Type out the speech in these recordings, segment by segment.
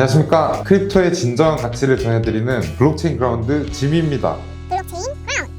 안녕하십니까. 크립토의 진정한 가치를 전해드리는 블록체인 그라운드 지미입니다. 블록체인 그라운드.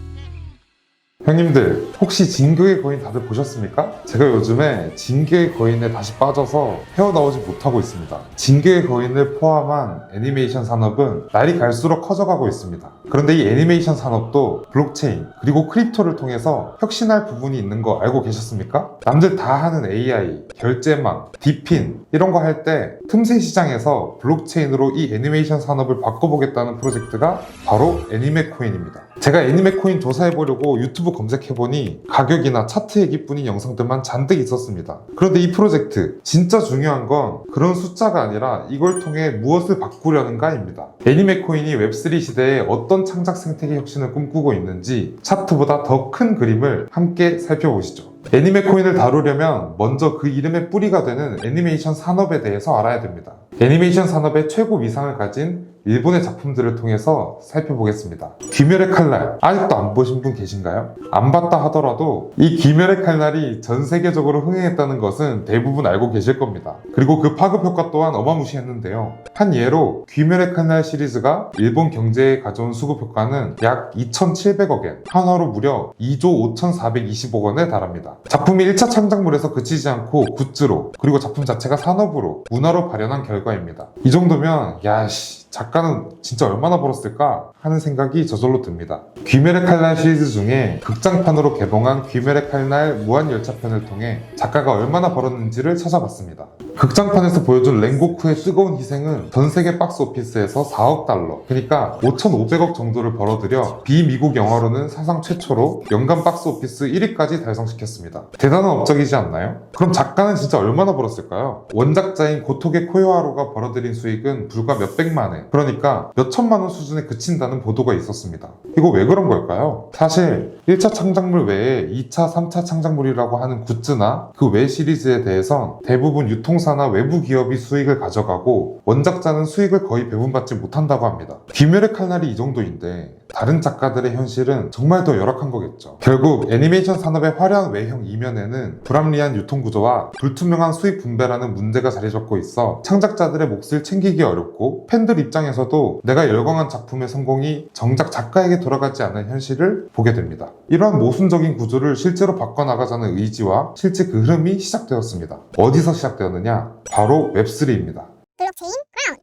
형님들, 혹시 진격의 거인 다들 보셨습니까? 제가 요즘에 진격의 거인에 다시 빠져서 헤어나오지 못하고 있습니다. 진격의 거인을 포함한 애니메이션 산업은 날이 갈수록 커져가고 있습니다. 그런데 이 애니메이션 산업도 블록체인 그리고 크립토를 통해서 혁신할 부분이 있는 거 알고 계셨습니까? 남들 다 하는 AI, 결제망, 디핀 이런 거 할 때 틈새 시장에서 블록체인으로 이 애니메이션 산업을 바꿔보겠다는 프로젝트가 바로 애니메코인입니다. 제가 애니메코인 조사해보려고 유튜브 검색해보니 가격이나 차트 얘기뿐인 영상들만 잔뜩 있었습니다. 그런데 이 프로젝트 진짜 중요한 건 그런 숫자가 아니라 이걸 통해 무엇을 바꾸려는가입니다. 애니메코인이 웹3 시대에 어떤 창작 생태계 혁신을 꿈꾸고 있는지 차트보다 더 큰 그림을 함께 살펴보시죠. 애니메코인을 다루려면 먼저 그 이름의 뿌리가 되는 애니메이션 산업에 대해서 알아야 됩니다. 애니메이션 산업의 최고 위상을 가진 일본의 작품들을 통해서 살펴보겠습니다. 귀멸의 칼날, 아직도 안 보신 분 계신가요? 안 봤다 하더라도 이 귀멸의 칼날이 전 세계적으로 흥행했다는 것은 대부분 알고 계실 겁니다. 그리고 그 파급 효과 또한 어마무시했는데요. 한 예로 귀멸의 칼날 시리즈가 일본 경제에 가져온 수급 효과는 약 2,700억엔, 한화로 무려 2조 5,420억 원에 달합니다. 작품이 1차 창작물에서 그치지 않고 굿즈로, 그리고 작품 자체가 산업으로, 문화로 발현한 결과입니다. 이 정도면 야씨, 작가는 진짜 얼마나 벌었을까 하는 생각이 저절로 듭니다. 귀멸의 칼날 시리즈 중에 극장판으로 개봉한 귀멸의 칼날 무한열차편을 통해 작가가 얼마나 벌었는지를 찾아봤습니다. 극장판에서 보여준 랭고쿠의 뜨거운 희생은 전 세계 박스 오피스에서 4억 달러, 그러니까 5,500억 정도를 벌어들여 비미국 영화로는 사상 최초로 연간 박스 오피스 1위까지 달성시켰습니다. 대단한 업적이지 않나요? 그럼 작가는 진짜 얼마나 벌었을까요? 원작자인 고토게 코요하루가 벌어들인 수익은 불과 몇백만 엔, 그러니까 몇천만 원 수준에 그친다는 보도가 있었습니다. 이거 왜 그런 걸까요? 사실 1차 창작물 외에 2차, 3차 창작물이라고 하는 굿즈나 그 외 시리즈에 대해선 대부분 유통사나 외부 기업이 수익을 가져가고 원작자는 수익을 거의 배분받지 못한다고 합니다. 귀멸의 칼날이 이 정도인데 다른 작가들의 현실은 정말 더 열악한 거겠죠. 결국 애니메이션 산업의 화려한 외형 이면에는 불합리한 유통구조와 불투명한 수익 분배라는 문제가 자리 잡고 있어 창작자들의 몫을 챙기기 어렵고 팬들 입장에서도 내가 열광한 작품의 성공이 정작 작가에게 돌아가지 않는 현실을 보게 됩니다. 이러한 모순적인 구조를 실제로 바꿔나가자는 의지와 실제 그 흐름이 시작되었습니다. 어디서 시작되었느냐? 바로 웹3입니다. 블록체인 그라운드.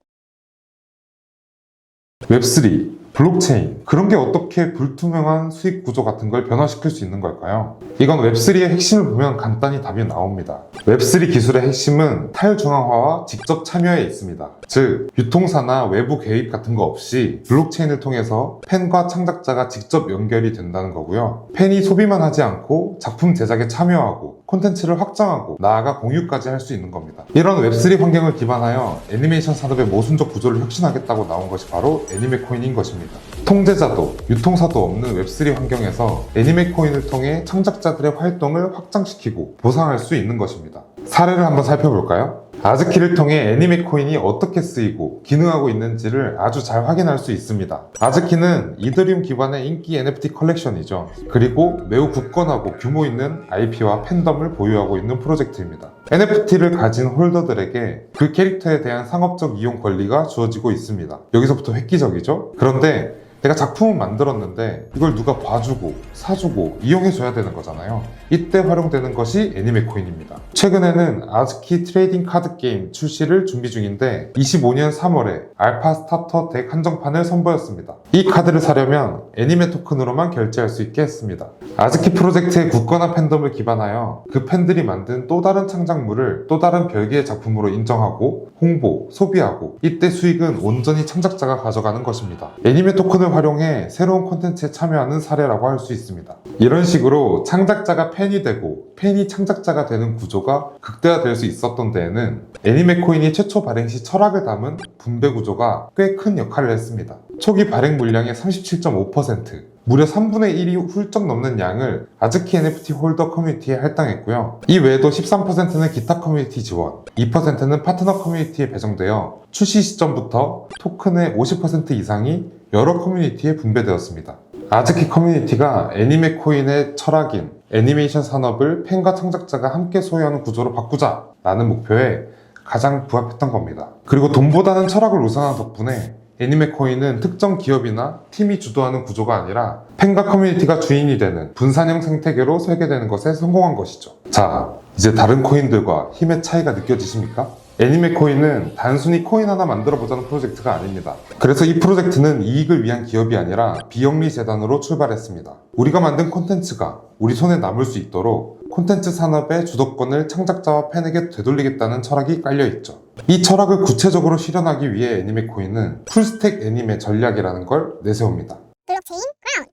웹3, 블록체인, 그런 게 어떻게 불투명한 수익 구조 같은 걸 변화시킬 수 있는 걸까요? 이건 웹3의 핵심을 보면 간단히 답이 나옵니다. 웹3 기술의 핵심은 탈중앙화와 직접 참여에 있습니다. 즉, 유통사나 외부 개입 같은 거 없이 블록체인을 통해서 팬과 창작자가 직접 연결이 된다는 거고요. 팬이 소비만 하지 않고 작품 제작에 참여하고 콘텐츠를 확장하고 나아가 공유까지 할 수 있는 겁니다. 이런 웹3 환경을 기반하여 애니메이션 산업의 모순적 구조를 혁신하겠다고 나온 것이 바로 애니메코인인 것입니다. 통제자도 유통사도 없는 웹3 환경에서 애니메코인을 통해 창작자들의 활동을 확장시키고 보상할 수 있는 것입니다. 사례를 한번 살펴볼까요? 아즈키를 통해 애니메코인이 어떻게 쓰이고 기능하고 있는지를 아주 잘 확인할 수 있습니다. 아즈키는 이더리움 기반의 인기 NFT 컬렉션이죠. 그리고 매우 굳건하고 규모 있는 IP와 팬덤을 보유하고 있는 프로젝트입니다. NFT를 가진 홀더들에게 그 캐릭터에 대한 상업적 이용 권리가 주어지고 있습니다. 여기서부터 획기적이죠? 그런데 내가 작품을 만들었는데 이걸 누가 봐주고 사주고 이용해줘야 되는 거잖아요. 이때 활용되는 것이 애니메코인입니다. 최근에는 아즈키 트레이딩 카드 게임 출시를 준비 중인데 25년 3월에 알파 스타터 덱 한정판을 선보였습니다. 이 카드를 사려면 애니메 토큰으로만 결제할 수 있게 했습니다. 아즈키 프로젝트의 굳건한 팬덤을 기반하여 그 팬들이 만든 또 다른 창작물을 또 다른 별개의 작품으로 인정하고 홍보, 소비하고 이때 수익은 온전히 창작자가 가져가는 것입니다. 애니메 토큰을 활용해 새로운 콘텐츠에 참여하는 사례라고 할 수 있습니다. 이런 식으로 창작자가 팬이 되고 팬이 창작자가 되는 구조가 극대화될 수 있었던 데에는 애니메코인이 최초 발행 시 철학을 담은 분배 구조가 꽤 큰 역할을 했습니다. 초기 발행 물량의 37.5%, 무려 3분의 1이 훌쩍 넘는 양을 아즈키 NFT 홀더 커뮤니티에 할당했고요. 이 외에도 13%는 기타 커뮤니티 지원, 2%는 파트너 커뮤니티에 배정되어 출시 시점부터 토큰의 50% 이상이 여러 커뮤니티에 분배되었습니다. 아즈키 커뮤니티가 애니메코인의 철학인 애니메이션 산업을 팬과 창작자가 함께 소유하는 구조로 바꾸자 라는 목표에 가장 부합했던 겁니다. 그리고 돈보다는 철학을 우선한 덕분에 애니메 코인은 특정 기업이나 팀이 주도하는 구조가 아니라 팬과 커뮤니티가 주인이 되는 분산형 생태계로 설계되는 것에 성공한 것이죠. 자, 이제 다른 코인들과 힘의 차이가 느껴지십니까? 애니메 코인은 단순히 코인 하나 만들어보자는 프로젝트가 아닙니다. 그래서 이 프로젝트는 이익을 위한 기업이 아니라 비영리 재단으로 출발했습니다. 우리가 만든 콘텐츠가 우리 손에 남을 수 있도록 콘텐츠 산업의 주도권을 창작자와 팬에게 되돌리겠다는 철학이 깔려있죠. 이 철학을 구체적으로 실현하기 위해 애니메 코인은 풀스택 애니메 전략이라는 걸 내세웁니다. 블록체인 크라운.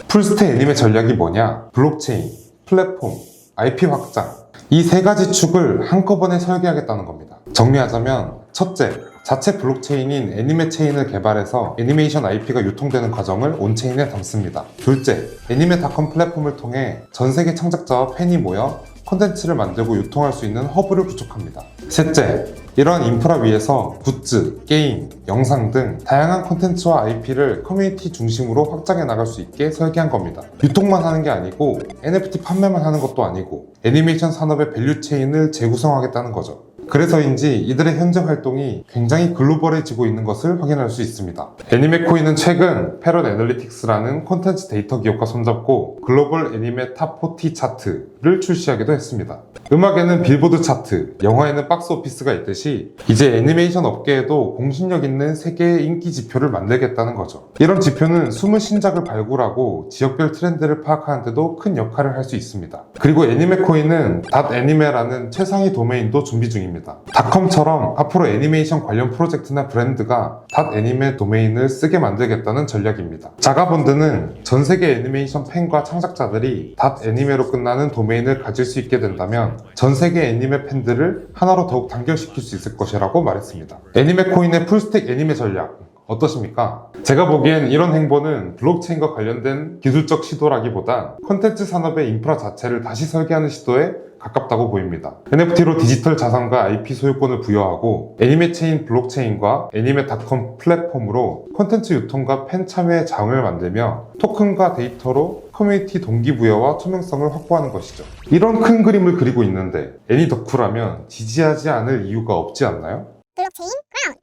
풀스택 애니메 전략이 뭐냐? 블록체인, 플랫폼, IP 확장, 이 세 가지 축을 한꺼번에 설계하겠다는 겁니다. 정리하자면 첫째, 자체 블록체인인 애니메 체인을 개발해서 애니메이션 IP가 유통되는 과정을 온체인에 담습니다. 둘째, 애니메닷컴 플랫폼을 통해 전 세계 창작자와 팬이 모여 콘텐츠를 만들고 유통할 수 있는 허브를 구축합니다. 셋째, 이러한 인프라 위에서 굿즈, 게임, 영상 등 다양한 콘텐츠와 IP를 커뮤니티 중심으로 확장해 나갈 수 있게 설계한 겁니다. 유통만 하는 게 아니고 NFT 판매만 하는 것도 아니고 애니메이션 산업의 밸류 체인을 재구성하겠다는 거죠. 그래서인지 이들의 현재 활동이 굉장히 글로벌해지고 있는 것을 확인할 수 있습니다. 애니메 코인은 최근 패럿 애널리틱스라는 콘텐츠 데이터 기업과 손잡고 글로벌 애니메 탑 40 차트를 출시하기도 했습니다. 음악에는 빌보드 차트, 영화에는 박스 오피스가 있듯이 이제 애니메이션 업계에도 공신력 있는 세계의 인기 지표를 만들겠다는 거죠. 이런 지표는 숨은 신작을 발굴하고 지역별 트렌드를 파악하는 데도 큰 역할을 할 수 있습니다. 그리고 애니메 코인은 닷애니메라는 최상위 도메인도 준비 중입니다. 닷컴처럼 앞으로 애니메이션 관련 프로젝트나 브랜드가 닷애니메 도메인을 쓰게 만들겠다는 전략입니다. 자가본드는 전 세계 애니메이션 팬과 창작자들이 닷애니메로 끝나는 도메인을 가질 수 있게 된다면 전 세계 애니메 팬들을 하나로 더욱 단결시킬 수 있을 것이라고 말했습니다. 애니메 코인의 풀스택 애니메 전략 어떠십니까? 제가 보기엔 이런 행보는 블록체인과 관련된 기술적 시도라기보단 콘텐츠 산업의 인프라 자체를 다시 설계하는 시도에 가깝다고 보입니다. NFT로 디지털 자산과 IP 소유권을 부여하고 애니메 체인 블록체인과 애니메닷컴 플랫폼으로 콘텐츠 유통과 팬 참여의 장을 만들며 토큰과 데이터로 커뮤니티 동기부여와 투명성을 확보하는 것이죠. 이런 큰 그림을 그리고 있는데 애니 덕후라면 지지하지 않을 이유가 없지 않나요? 블록체인 크라운.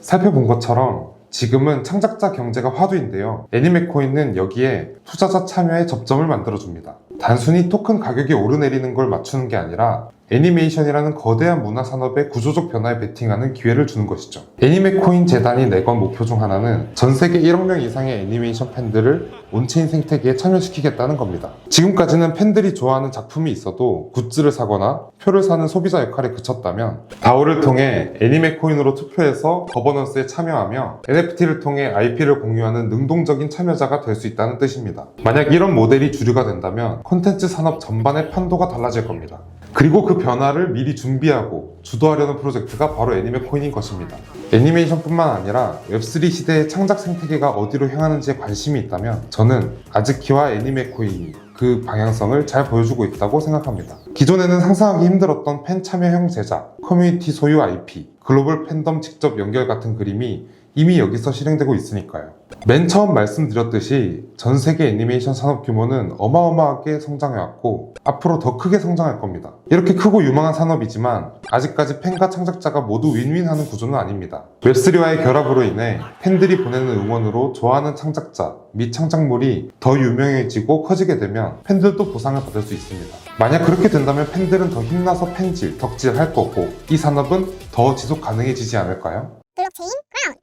살펴본 것처럼 지금은 창작자 경제가 화두인데요. 애니메 코인은 여기에 투자자 참여의 접점을 만들어줍니다. 단순히 토큰 가격이 오르내리는 걸 맞추는 게 아니라 애니메이션이라는 거대한 문화 산업의 구조적 변화에 베팅하는 기회를 주는 것이죠. 애니메 코인 재단이 내건 목표 중 하나는 전 세계 1억 명 이상의 애니메이션 팬들을 온체인 생태계에 참여시키겠다는 겁니다. 지금까지는 팬들이 좋아하는 작품이 있어도 굿즈를 사거나 표를 사는 소비자 역할에 그쳤다면 다오를 통해 애니메 코인으로 투표해서 거버넌스에 참여하며 NFT를 통해 IP를 공유하는 능동적인 참여자가 될 수 있다는 뜻입니다. 만약 이런 모델이 주류가 된다면 콘텐츠 산업 전반의 판도가 달라질 겁니다. 그리고 그 변화를 미리 준비하고 주도하려는 프로젝트가 바로 애니메 코인인 것입니다. 애니메이션뿐만 아니라 웹3 시대의 창작 생태계가 어디로 향하는지에 관심이 있다면 저는 아즈키와 애니메 코인이 그 방향성을 잘 보여주고 있다고 생각합니다. 기존에는 상상하기 힘들었던 팬 참여형 제작, 커뮤니티 소유 IP, 글로벌 팬덤 직접 연결 같은 그림이 이미 여기서 실행되고 있으니까요. 맨 처음 말씀드렸듯이 전 세계 애니메이션 산업 규모는 어마어마하게 성장해왔고 앞으로 더 크게 성장할 겁니다. 이렇게 크고 유망한 산업이지만 아직까지 팬과 창작자가 모두 윈윈하는 구조는 아닙니다. 웹3와의 결합으로 인해 팬들이 보내는 응원으로 좋아하는 창작자 및 창작물이 더 유명해지고 커지게 되면 팬들도 보상을 받을 수 있습니다. 만약 그렇게 된다면 팬들은 더 힘나서 팬질, 덕질 할 거고 이 산업은 더 지속 가능해지지 않을까요? 블록체인 크라운.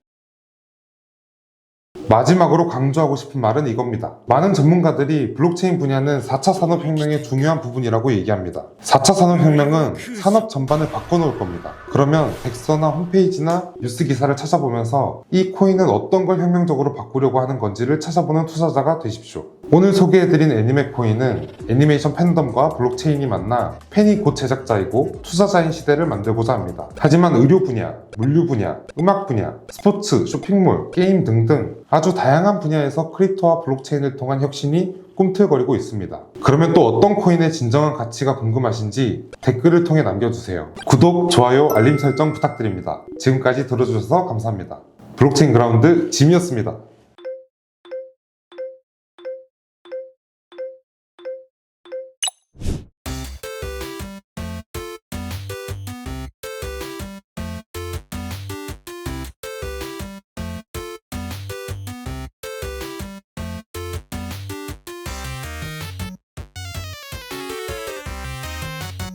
마지막으로 강조하고 싶은 말은 이겁니다. 많은 전문가들이 블록체인 분야는 4차 산업혁명의 중요한 부분이라고 얘기합니다. 4차 산업혁명은 산업 전반을 바꿔놓을 겁니다. 그러면 덱서나 홈페이지나 뉴스 기사를 찾아보면서 이 코인은 어떤 걸 혁명적으로 바꾸려고 하는 건지를 찾아보는 투자자가 되십시오. 오늘 소개해드린 애니메 코인은 애니메이션 팬덤과 블록체인이 만나 팬이 곧 제작자이고 투자자인 시대를 만들고자 합니다. 하지만 의료 분야, 물류 분야, 음악 분야, 스포츠, 쇼핑몰, 게임 등등 아주 다양한 분야에서 크립토와 블록체인을 통한 혁신이 꿈틀거리고 있습니다. 그러면 또 어떤 코인의 진정한 가치가 궁금하신지 댓글을 통해 남겨주세요. 구독, 좋아요, 알림 설정 부탁드립니다. 지금까지 들어주셔서 감사합니다. 블록체인 그라운드 짐이었습니다.